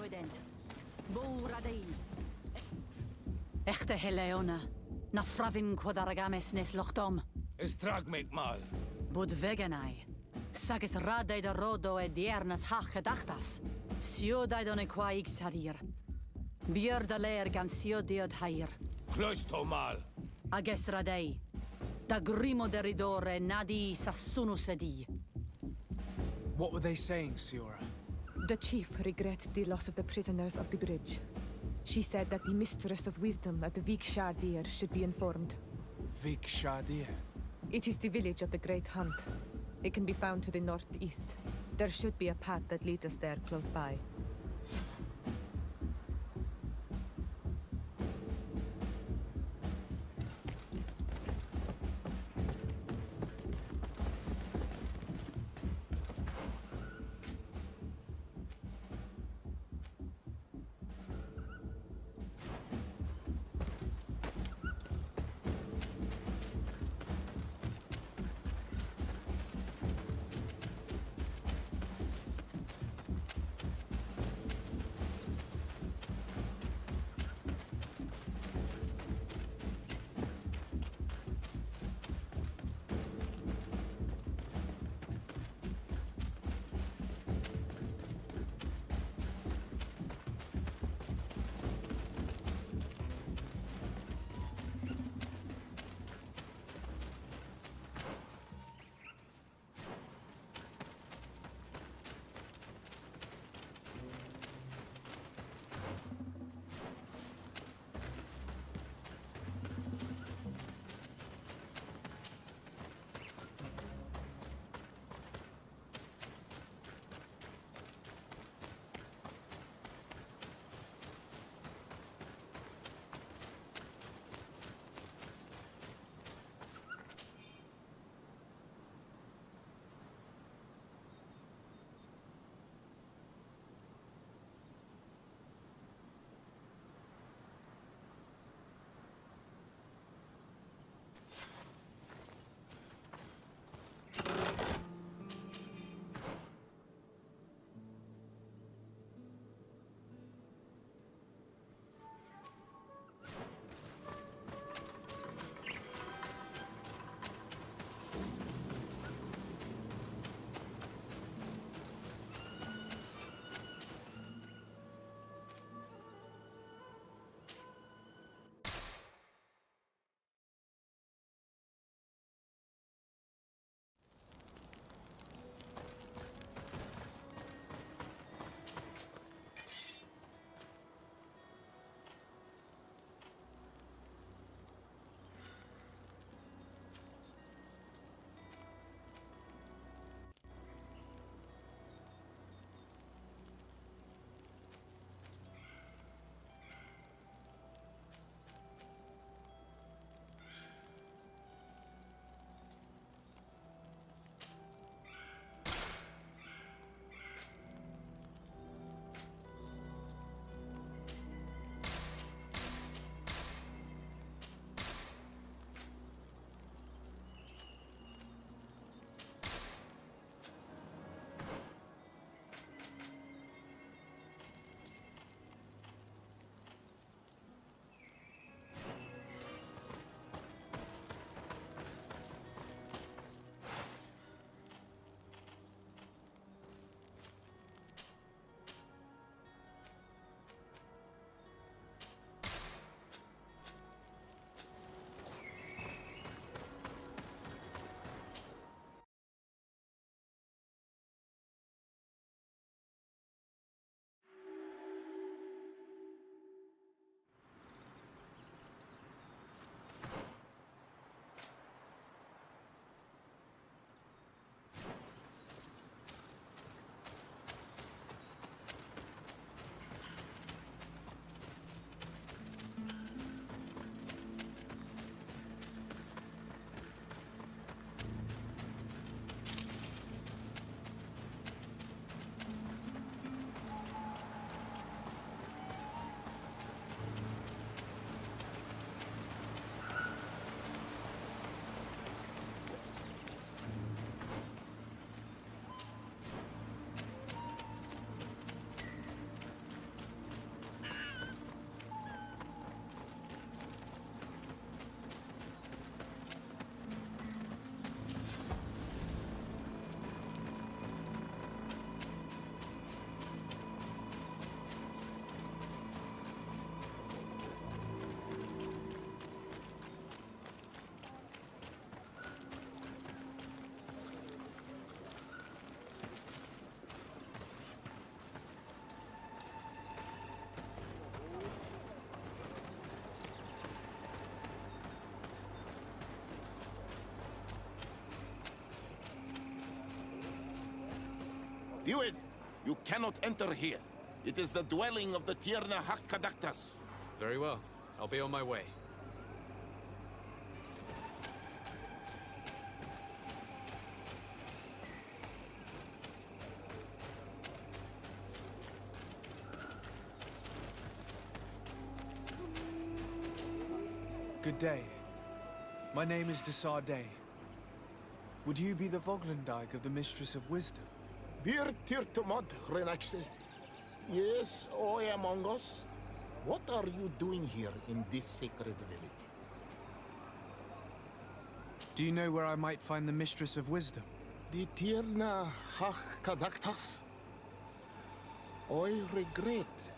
Joedent. Bo radei. Echte Heleona. Na fravin quadaragames nes lochtom. Estragmek mal. Bud veganai. Sagis radei da rodo e diernas hach gedachtas. Siodai don e quaig sarir. Bier da leer gan siodiod hair. Kloisto mal. Ages radei. Da grimo deridore nadi sassunu sedi. What were they saying, Siora? The chief regrets the loss of the prisoners of the bridge. She said that the mistress of wisdom at the Vik Shadir should be informed. Vik Shadir? It is the village of the Great Hunt. It can be found to the northeast. There should be a path that leads us there close by. Hewitt, you cannot enter here. It is the dwelling of the Tierna Hakkadaktas. Very well. I'll be on my way. Good day. My name is Desardet. Would you be the Voglendyke of the Mistress of Wisdom? Bir Tirtamod, Renaxe. Yes, I am among us. What are you doing here in this sacred village? Do you know where I might find the Mistress of Wisdom? The Tierna Hakkadaktas? I regret.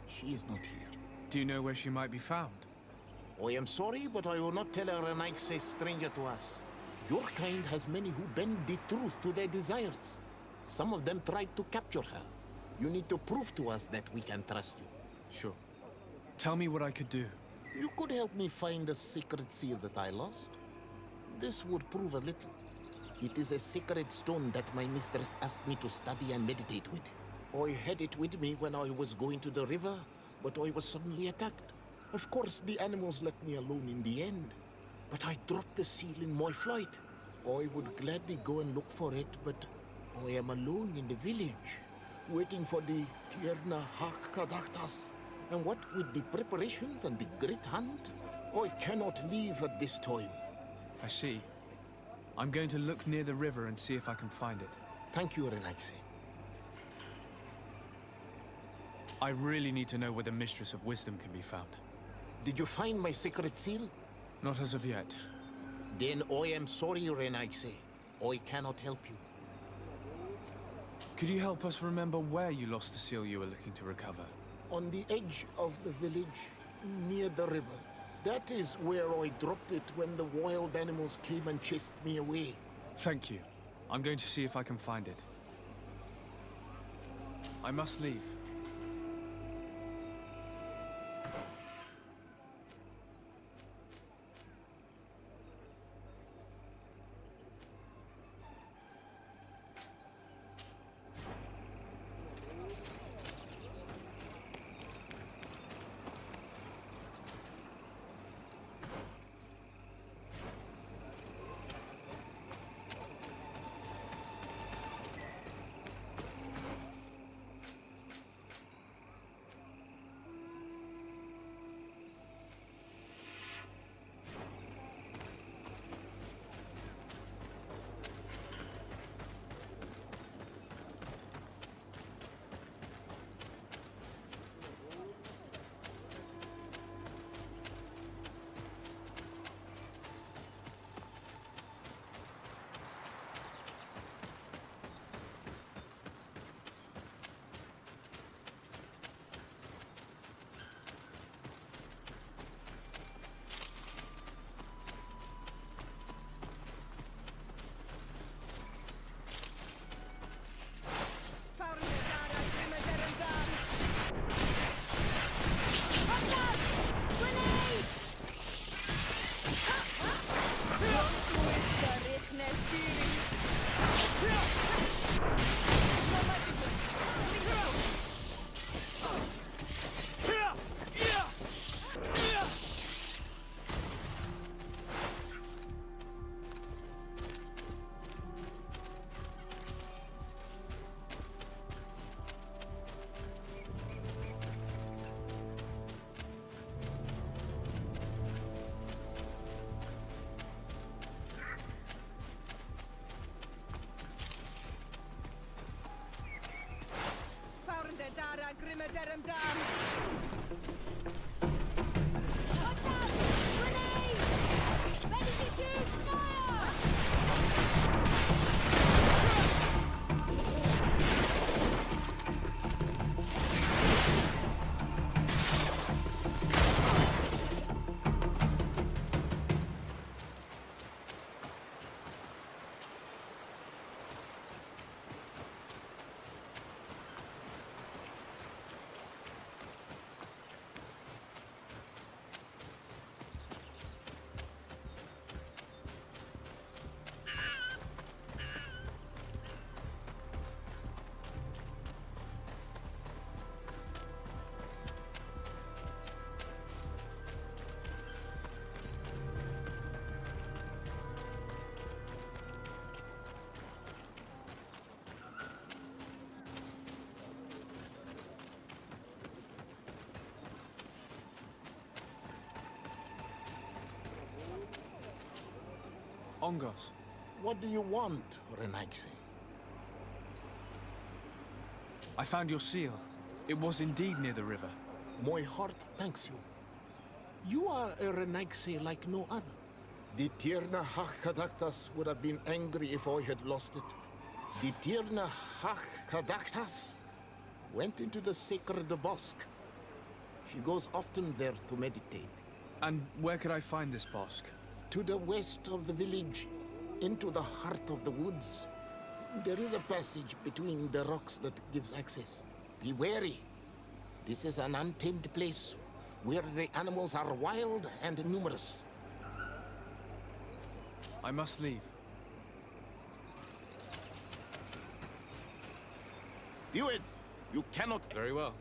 She is not here. Do you know where she might be found? I am sorry, but I will not tell her an a stranger to us. Your kind has many who bend the truth to their desires. Some of them tried to capture her. You need to prove to us that we can trust you. Sure. Tell me what I could do. You could help me find the sacred seal that I lost. This would prove a little. It is a sacred stone that my mistress asked me to study and meditate with. I had it with me when I was going to the river, but I was suddenly attacked. Of course, the animals left me alone in the end. But I dropped the seal in my flight. I would gladly go and look for it, but I am alone in the village, waiting for the Tierna Hakkadaktas. And what with the preparations and the great hunt, I cannot leave at this time. I see. I'm going to look near the river and see if I can find it. Thank you, Renaxe. I really need to know where the Mistress of Wisdom can be found. Did you find my sacred seal? Not as of yet. Then I am sorry, Renaxe. I cannot help you. Could you help us remember where you lost the seal you were looking to recover? On the edge of the village, near the river. That is where I dropped it when the wild animals came and chased me away. Thank you. I'm going to see if I can find it. I must leave. Ongos. What do you want, Renaigse? I found your seal. It was indeed near the river. My heart thanks you. You are a Renaigse like no other. The Tirna Hachkadaktas would have been angry if I had lost it. The Tirna Hachkadaktas went into the sacred bosque. She goes often there to meditate. And where could I find this bosque? To the west of the village, into the heart of the woods. There is a passage between the rocks that gives access. Be wary. This is an untamed place, where the animals are wild and numerous. I must leave. Do it! You cannot... Very well.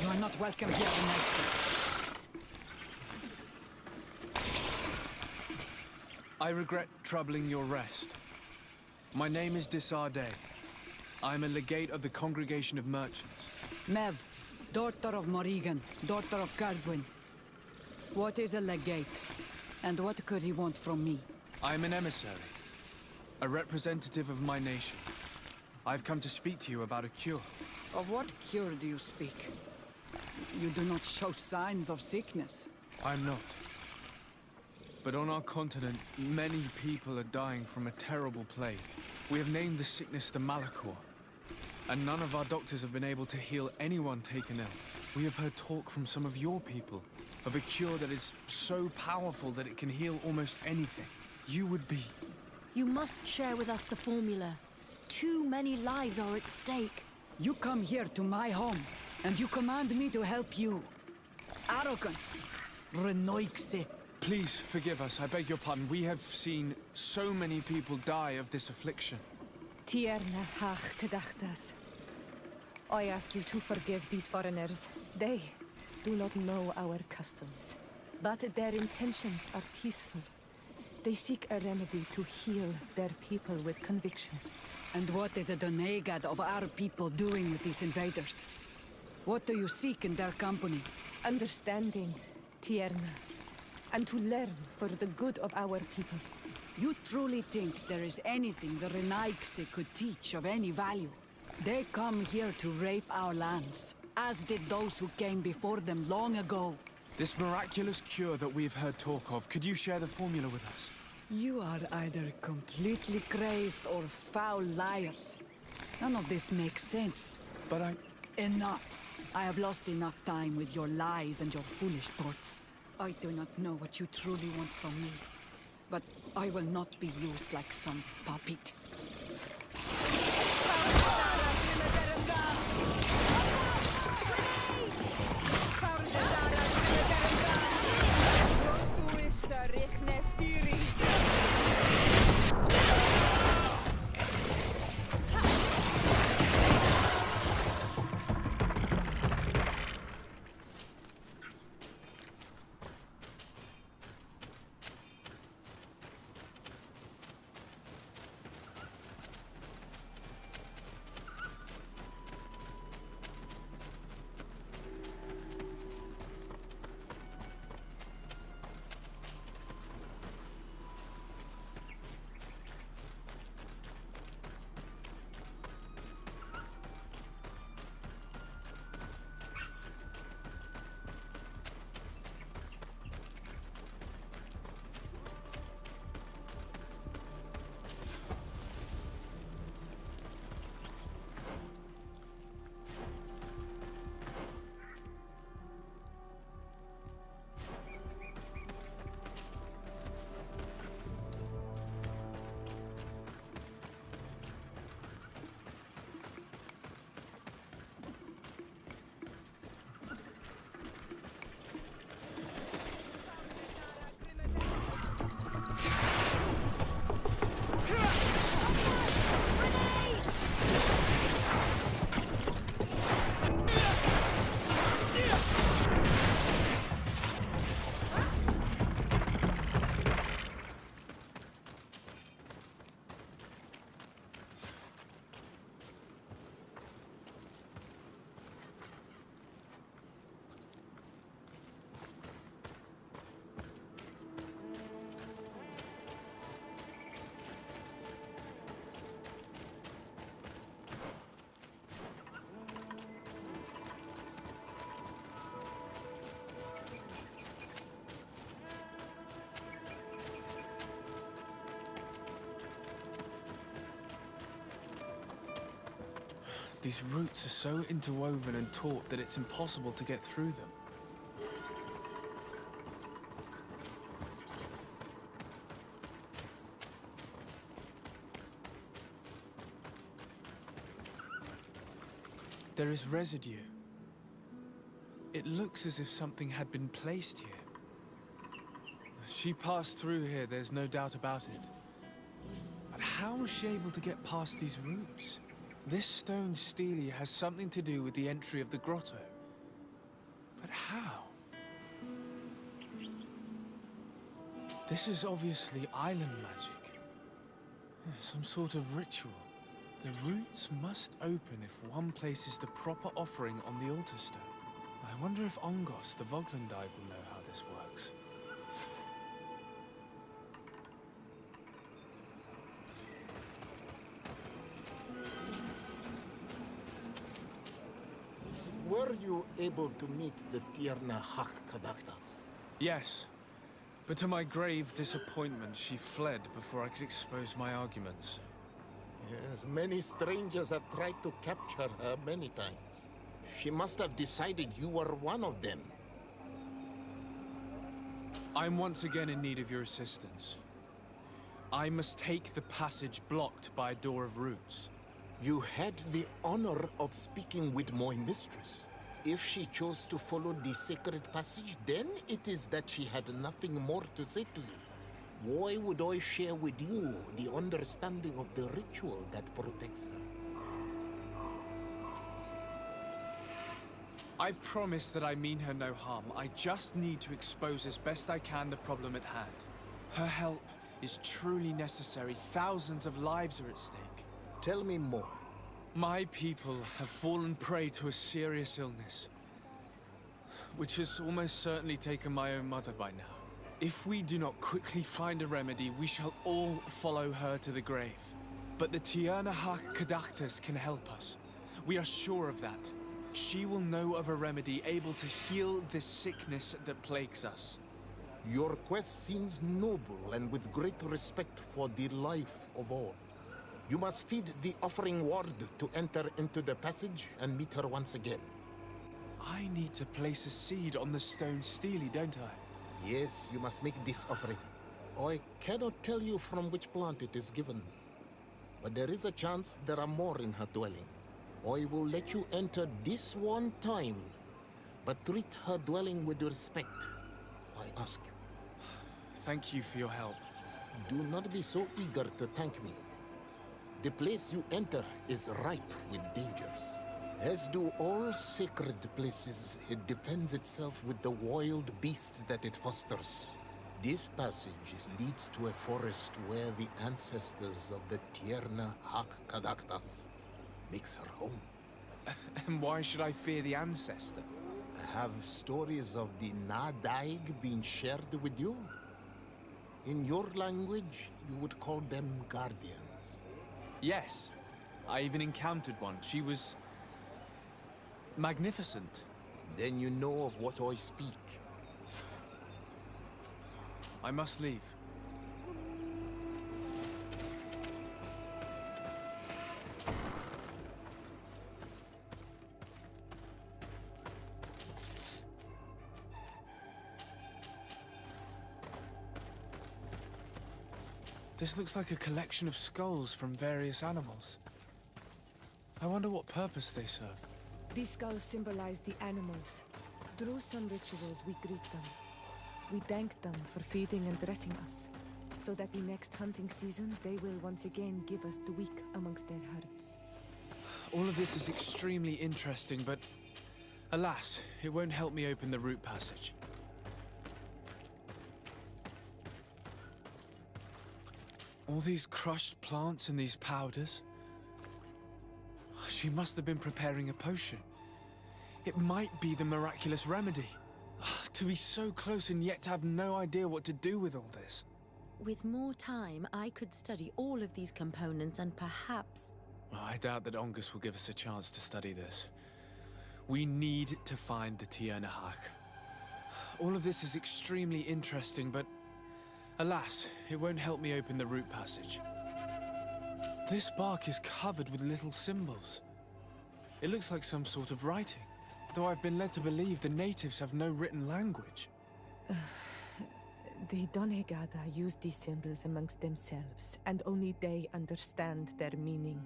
You are not welcome here, Renaigse. I regret troubling your rest. My name is Desarde. I am a legate of the Congregation of Merchants. Mev, daughter of Morrigan, daughter of Cardwin. What is a legate? And what could he want from me? I am an emissary, a representative of my nation. I've come to speak to you about a cure. Of what cure do you speak? You do not show signs of sickness. I'm not. But on our continent, many people are dying from a terrible plague. We have named the sickness the Malachor, and none of our doctors have been able to heal anyone taken ill. We have heard talk from some of your people of a cure that is so powerful that it can heal almost anything. You would be... You must share with us the formula. Too many lives are at stake. You come here to my home, and you command me to help you. Arrogance. Renaigse. Please forgive us, I beg your pardon. We have seen so many people die of this affliction. Tierna hach kadachtas. I ask you to forgive these foreigners. They do not know our customs, but their intentions are peaceful. They seek a remedy to heal their people with conviction. And what is the Donegad of our people doing with these invaders? What do you seek in their company? Understanding, Tierna, and to learn for the good of our people. You truly think there is anything the Renaigse could teach of any value? They come here to rape our lands, as did those who came before them long ago. This miraculous cure that we've heard talk of, could you share the formula with us? You are either completely crazed or foul liars. None of this makes sense. But Enough! I have lost enough time with your lies and your foolish thoughts. I do not know what you truly want from me, but I will not be used like some puppet. These roots are so interwoven and taut that it's impossible to get through them. There is residue. It looks as if something had been placed here. She passed through here, there's no doubt about it. But how was she able to get past these roots? This stone stele has something to do with the entry of the grotto. But how? This is obviously island magic. Some sort of ritual. The roots must open if one places the proper offering on the altar stone. I wonder if Ongos, the Voglendai, will know how this works. Were you able to meet the Tir Fradi? Yes, but to my grave disappointment, she fled before I could expose my arguments. Yes, many strangers have tried to capture her many times. She must have decided you were one of them. I'm once again in need of your assistance. I must take the passage blocked by a door of roots. You had the honor of speaking with my mistress. If she chose to follow the sacred passage, then it is that she had nothing more to say to you. Why would I share with you the understanding of the ritual that protects her? I promise that I mean her no harm. I just need to expose as best I can the problem at hand. Her help is truly necessary. Thousands of lives are at stake. Tell me more. My people have fallen prey to a serious illness, which has almost certainly taken my own mother by now. If we do not quickly find a remedy, we shall all follow her to the grave. But the Tir Fradi can help us. We are sure of that. She will know of a remedy able to heal this sickness that plagues us. Your quest seems noble and with great respect for the life of all. You must feed the offering ward to enter into the passage and meet her once again. I need to place a seed on the stone stele, don't I? Yes, you must make this offering. I cannot tell you from which plant it is given, but there is a chance there are more in her dwelling. I will let you enter this one time, but treat her dwelling with respect, I ask you. Thank you for your help. Do not be so eager to thank me. The place you enter is ripe with dangers. As do all sacred places, it defends itself with the wild beasts that it fosters. This passage leads to a forest where the ancestors of the Tir Fradi makes her home. And why should I fear the ancestor? Have stories of the Nadaig been shared with you? In your language, you would call them guardians. Yes, I even encountered one. She was magnificent. Then you know of what I speak. I must leave. This looks like a collection of skulls from various animals. I wonder what purpose they serve. These skulls symbolize the animals. Through some rituals, we greet them. We thank them for feeding and dressing us, so that the next hunting season, they will once again give us the weak amongst their herds. All of this is extremely interesting, but alas, it won't help me open the root passage. All these crushed plants and these powders. She must have been preparing a potion. It might be the miraculous remedy. To be so close and yet to have no idea what to do with all this. With more time, I could study all of these components and perhaps... Well, I doubt that Ongus will give us a chance to study this. We need to find the Tir Fradi. All of this is extremely interesting, but alas, it won't help me open the root passage. This bark is covered with little symbols. It looks like some sort of writing, though I've been led to believe the natives have no written language. The Donegada use these symbols amongst themselves, and only they understand their meaning.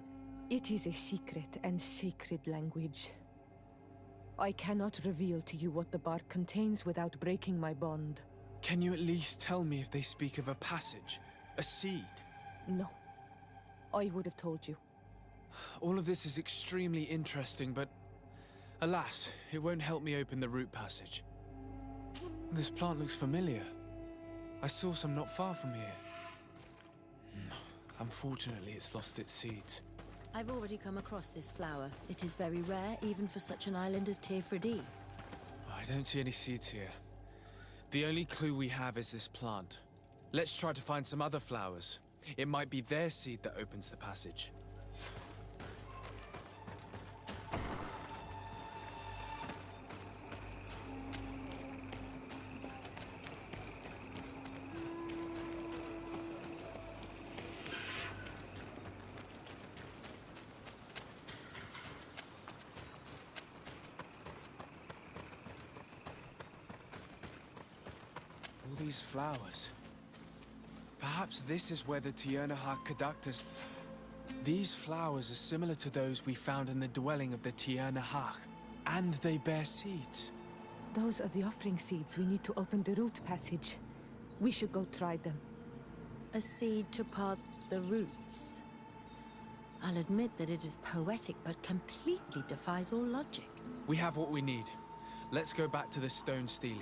It is a secret and sacred language. I cannot reveal to you what the bark contains without breaking my bond. Can you at least tell me if they speak of a passage? A seed? No. I would have told you. All of this is extremely interesting, but alas, it won't help me open the root passage. This plant looks familiar. I saw some not far from here. Unfortunately, it's lost its seeds. I've already come across this flower. It is very rare, even for such an island as Tir Fradi. I don't see any seeds here. The only clue we have is this plant. Let's try to find some other flowers. It might be their seed that opens the passage. All these flowers. Perhaps this is where the Tiernahak conductors... These flowers are similar to those we found in the dwelling of the Tiernahak, and they bear seeds. Those are the offering seeds we need to open the root passage. We should go try them. A seed to part the roots. I'll admit that it is poetic, but completely defies all logic. We have what we need. Let's go back to the stone stele.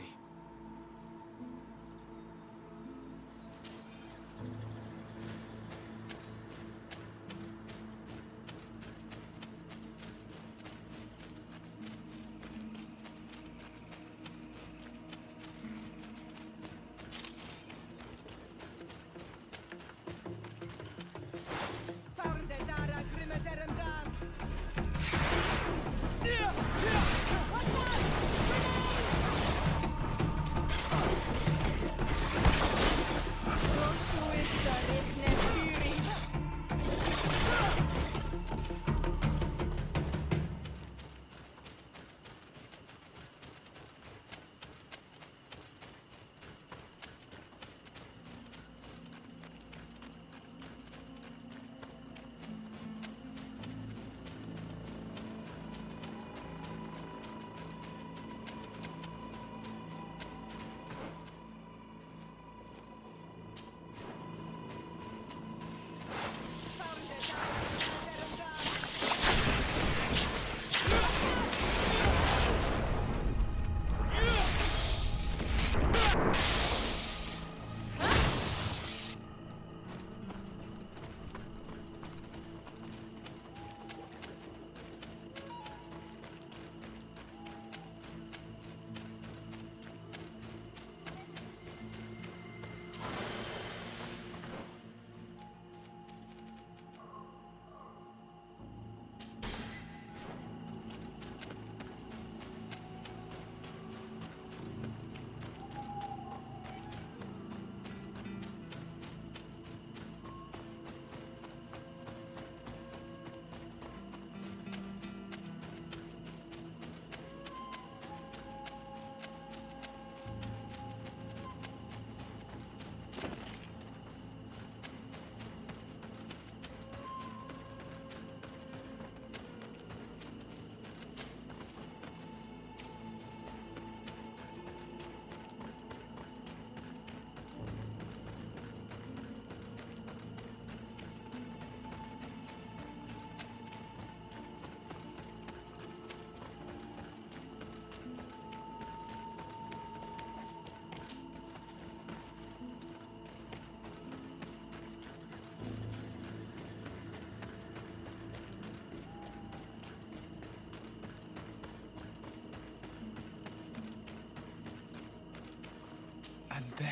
And there.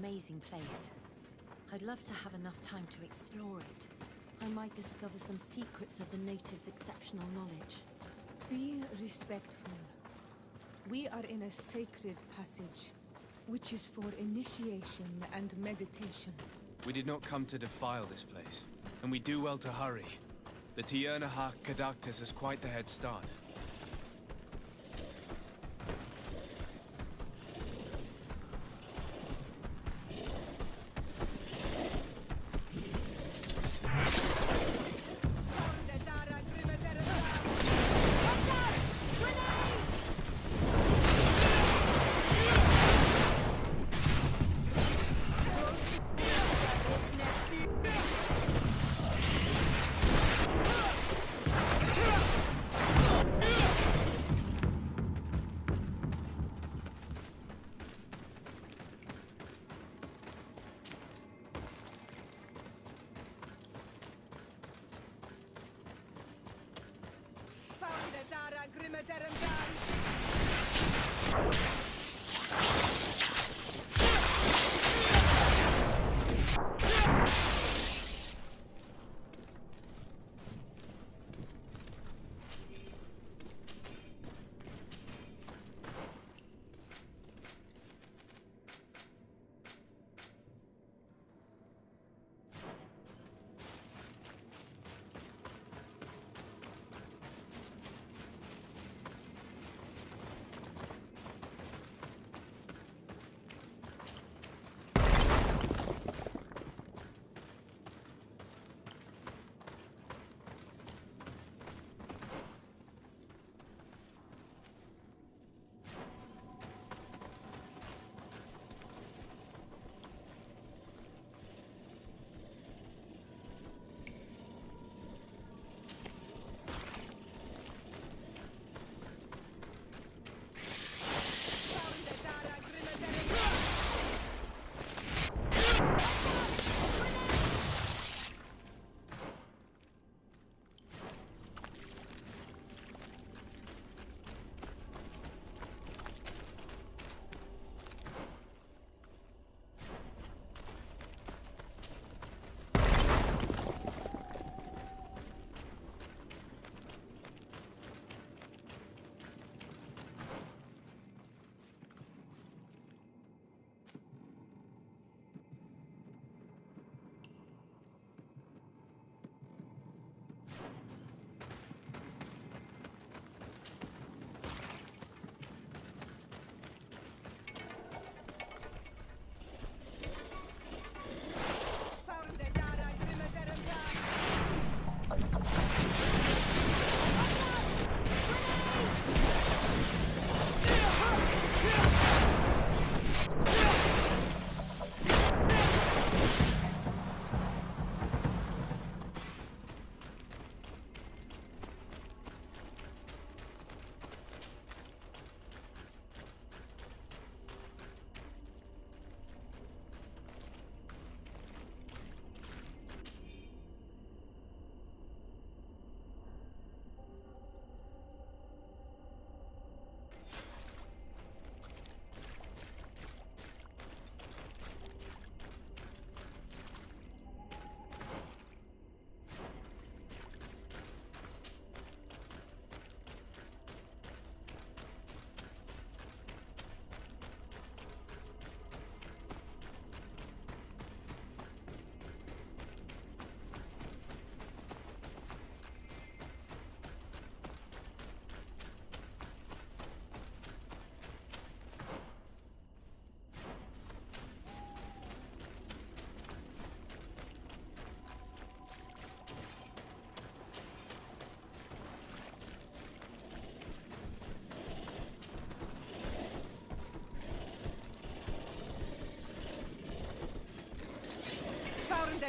amazing place. I'd love to have enough time to explore it. I might discover some secrets of the natives' exceptional knowledge. Be respectful. We are in a sacred passage, which is for initiation and meditation. We did not come to defile this place, and we do well to hurry. The Tir Fradi has quite the head start.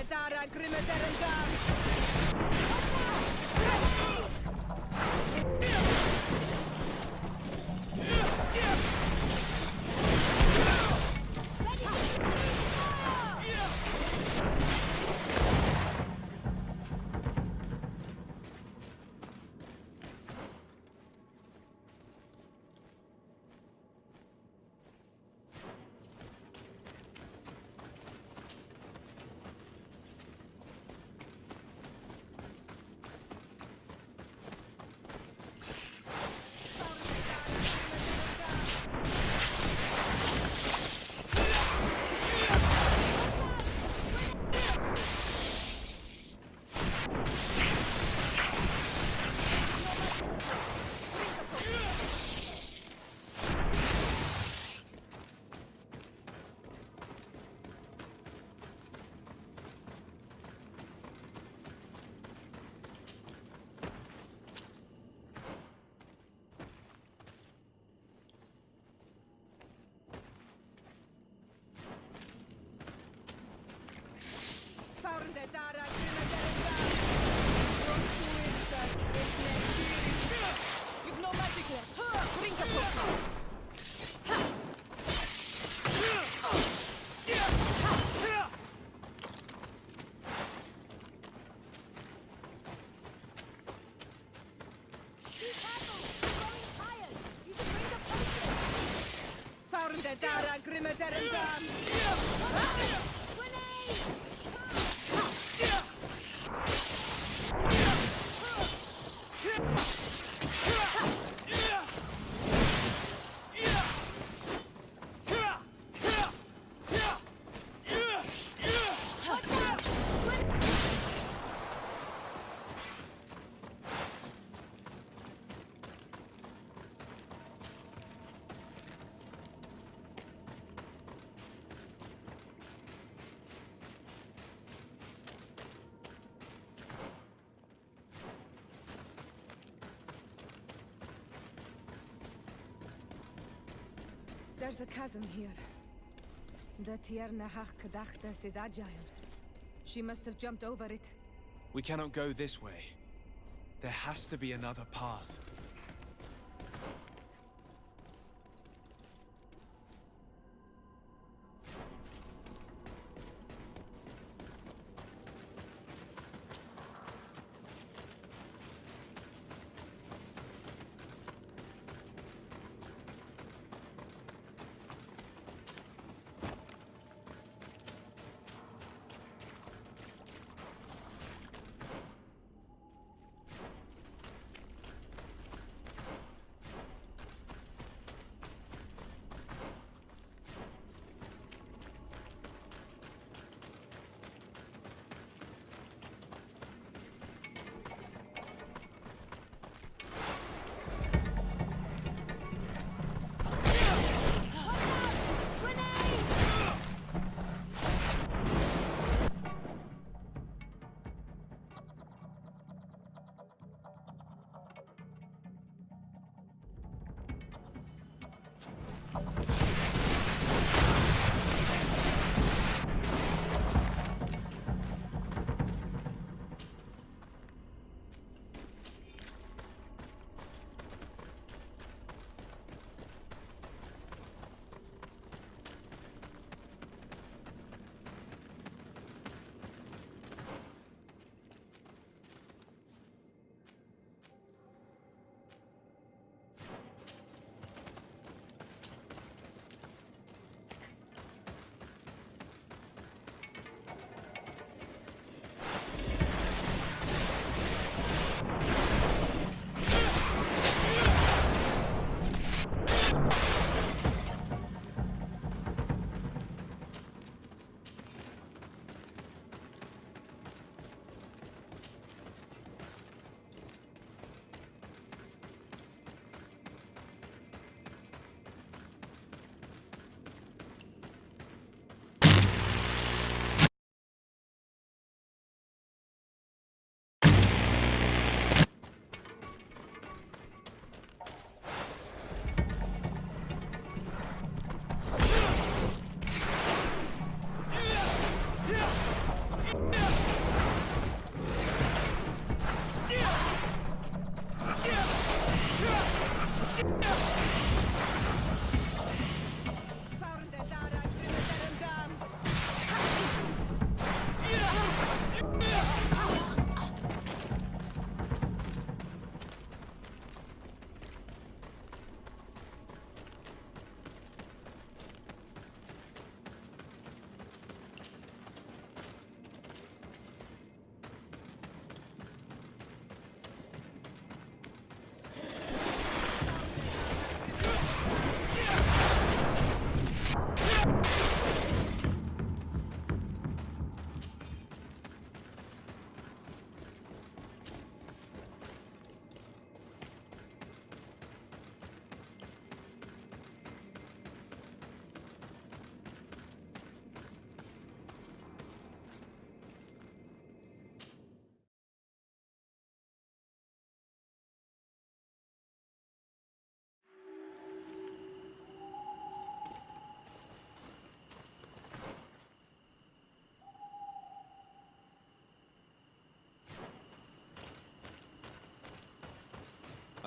Dara Grimmeterendan! There's a chasm here. The Tir is agile. She must have jumped over it. We cannot go this way. There has to be another path.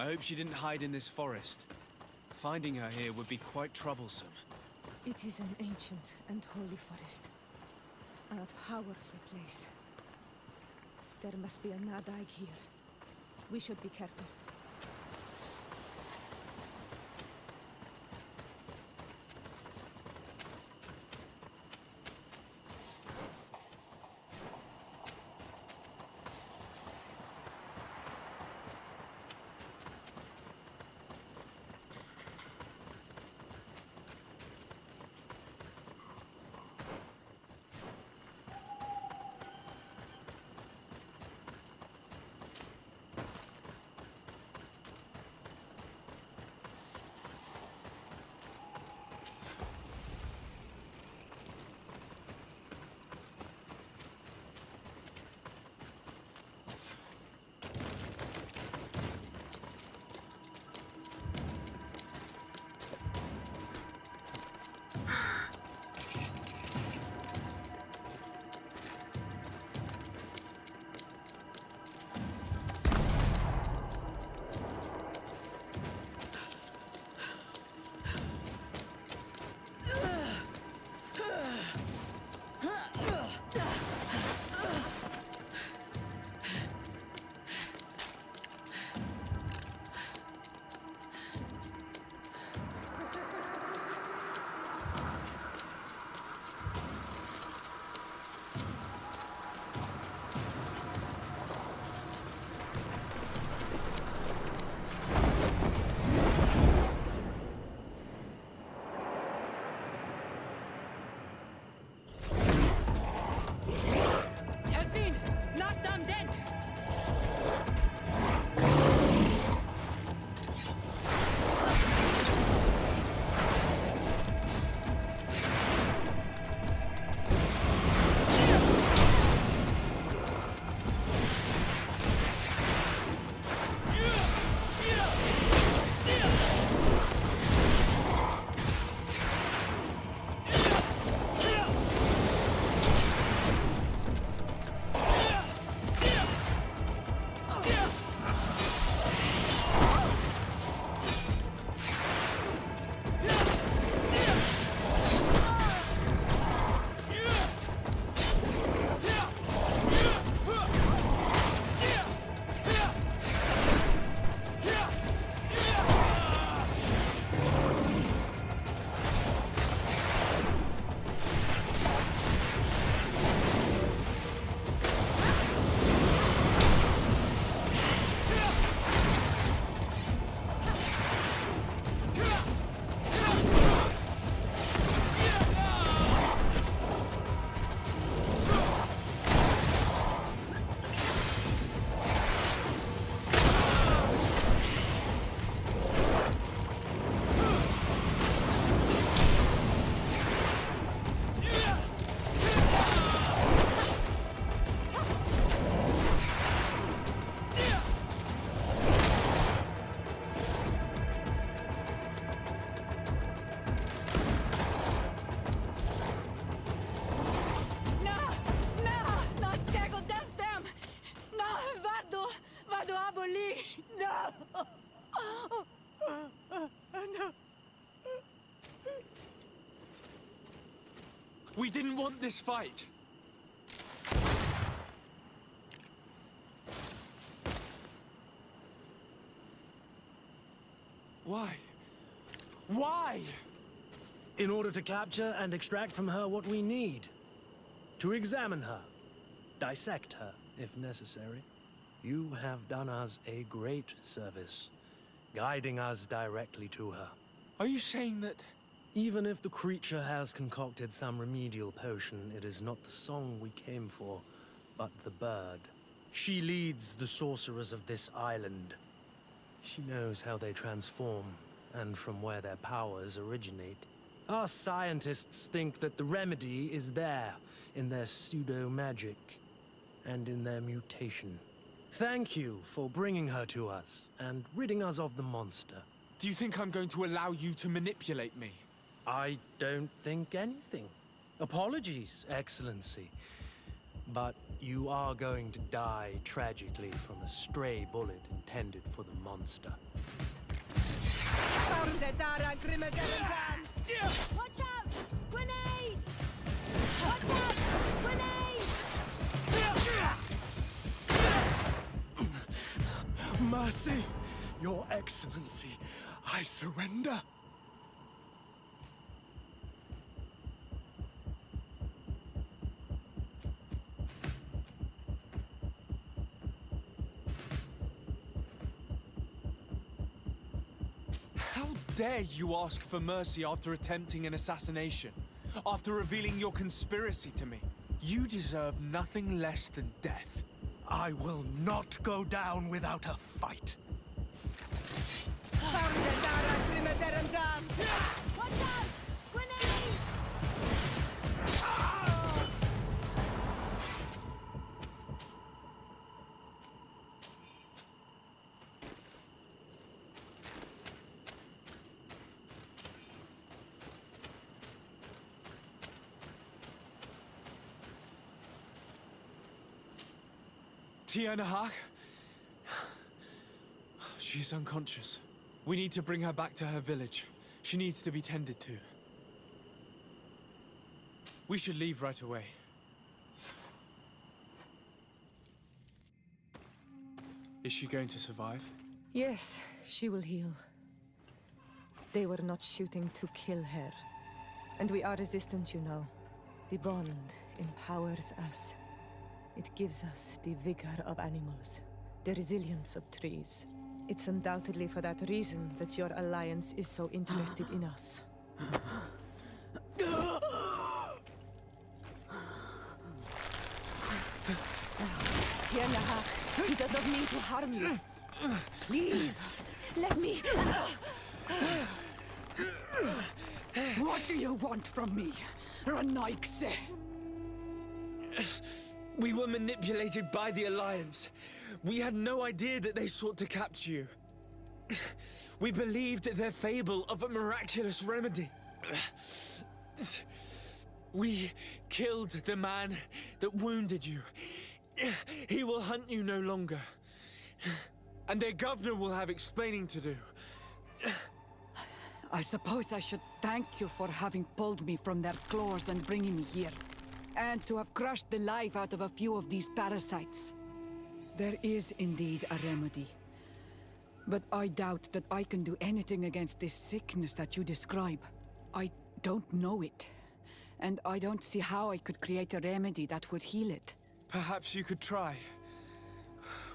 I hope she didn't hide in this forest. Finding her here would be quite troublesome. It is an ancient and holy forest. A powerful place. There must be a Nadag here. We should be careful. aboli! No! No! We didn't want this fight. Why? Why? In order to capture and extract from her what we need. To examine her. Dissect her, if necessary. You have done us a great service, guiding us directly to her. Are you saying that... Even if the creature has concocted some remedial potion, it is not the song we came for, but the bird. She leads the sorcerers of this island. She knows how they transform, and from where their powers originate. Our scientists think that the remedy is there, in their pseudo-magic, and in their mutation. Thank you for bringing her to us, and ridding us of the monster. Do you think I'm going to allow you to manipulate me? I don't think anything. Apologies, Excellency. But you are going to die tragically from a stray bullet intended for the monster. Watch out! Grenade! Watch out! Grenade! Mercy, Your Excellency, I surrender. How dare you ask for mercy after attempting an assassination? After revealing your conspiracy to me? You deserve nothing less than death. I will not go down without a fight. Watch out! Grenade! Tianahak? She's unconscious. We need to bring her back to her village. She needs to be tended to. We should leave right away. Is she going to survive? Yes, she will heal. They were not shooting to kill her. And we are resistant, you know. The bond empowers us. It gives us the vigor of animals, the resilience of trees. It's undoubtedly for that reason that your alliance is so interested in us. Tianahak, he does not mean to harm you. Please, let me... What do you want from me, Ranaikse? We were manipulated by the Alliance. We had no idea that they sought to capture you. We believed their fable of a miraculous remedy. We killed the man that wounded you. He will hunt you no longer. And their governor will have explaining to do. I suppose I should thank you for having pulled me from their claws and bringing me here. And to have crushed the life out of a few of these parasites. There is indeed a remedy. But I doubt that I can do anything against this sickness that you describe. I don't know it. And I don't see how I could create a remedy that would heal it. Perhaps you could try.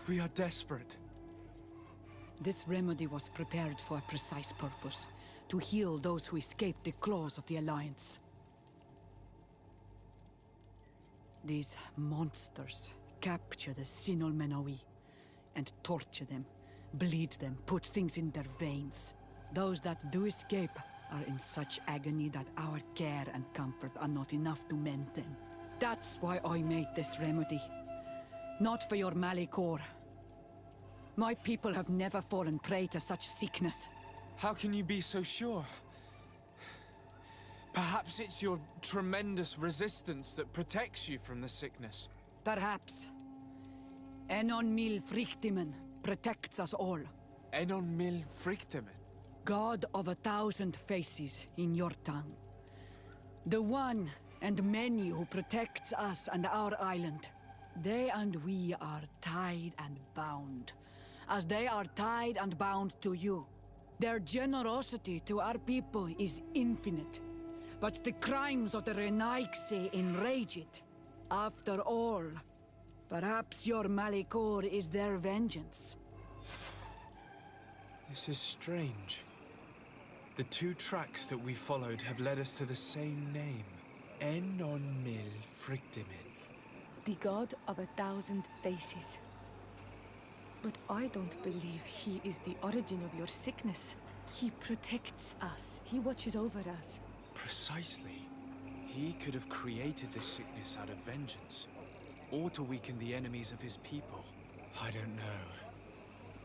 We are desperate. This remedy was prepared for a precise purpose. To heal those who escaped the claws of the Alliance. These monsters capture the Sinol Menawi and torture them, bleed them, put things in their veins. Those that do escape are in such agony that our care and comfort are not enough to mend them. That's why I made this remedy. Not for your Malikor. My people have never fallen prey to such sickness. How can you be so sure? Perhaps it's your tremendous resistance that protects you from the sickness. Perhaps. Enon mil frictimen, protects us all. Enon mil frictimen. God of 1,000 faces in your tongue. The one and many who protects us and our island. They and we are tied and bound, as they are tied and bound to you. Their generosity to our people is infinite, but the crimes of the Renaigse enrage it. After all, perhaps your Malikor is their vengeance. This is strange. The two tracks that we followed have led us to the same name. Enon mil frictimen. The god of 1,000 faces. But I don't believe he is the origin of your sickness. He protects us. He watches over us. Precisely. He could have created this sickness out of vengeance, or to weaken the enemies of his people. I don't know.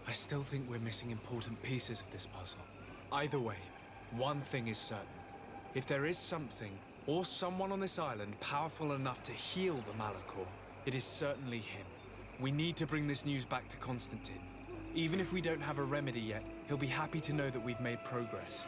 I still think we're missing important pieces of this puzzle. Either way, one thing is certain. If there is something, or someone on this island powerful enough to heal the Malakor, it is certainly him. We need to bring this news back to Constantine. Even if we don't have a remedy yet, he'll be happy to know that we've made progress.